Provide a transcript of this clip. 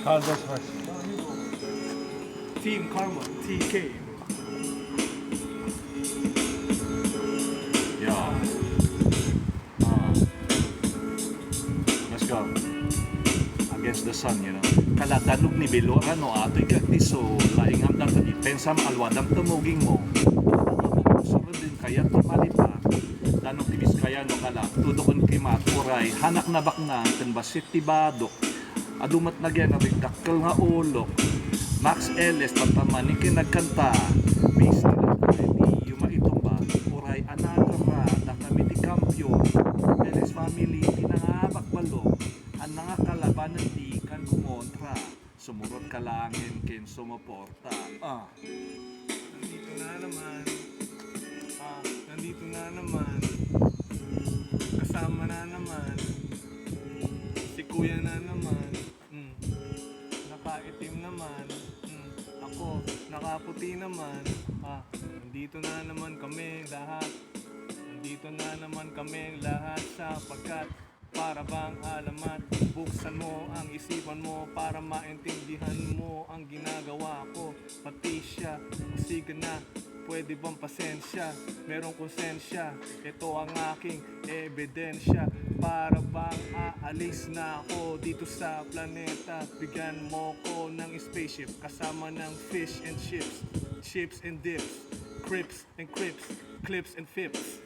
Calder's first. Team Karma, TK. Yeah. Let's go. Against the sun, you know. Kaladanog ni Belora no ato'y kaktiso. Laing amdang ta depensa maalwadang tumuging mo. Sunod din kaya tumalipa. Danong tibis kaya no kala. Tudokon kay maturay. Hanak na bakna. Tanbasit tibadok. Adumat na gyan. Dakkel nga ulok. Max Ellis. Pagtamanin kinagkanta. Base nila tayo di yuma itumba. Uray anagara. Dakami di kampyo. Ellis family. Tinangabak balo. Ang nangakalabanan di kan kumontra. Sumurot ka langin kin sumuporta. Nandito na naman. Nandito na naman. Kasama na naman. Si kuya na naman. Nakaitim naman. Ako, nakaputi naman. Nandito na naman kami lahat. Nandito na naman kami lahat sapagkat para bang alamat. Buksan mo ang isipan mo para maintindihan mo ang ginagawa ko. Pati siya, sige na, pwede bang pasensya? Merong konsensya, ito ang aking ebidensya. Para bang aalis na ako dito sa planeta. Bigyan mo ko ng spaceship kasama ng fish and chips, chips and dips, crips and crips, clips and fips.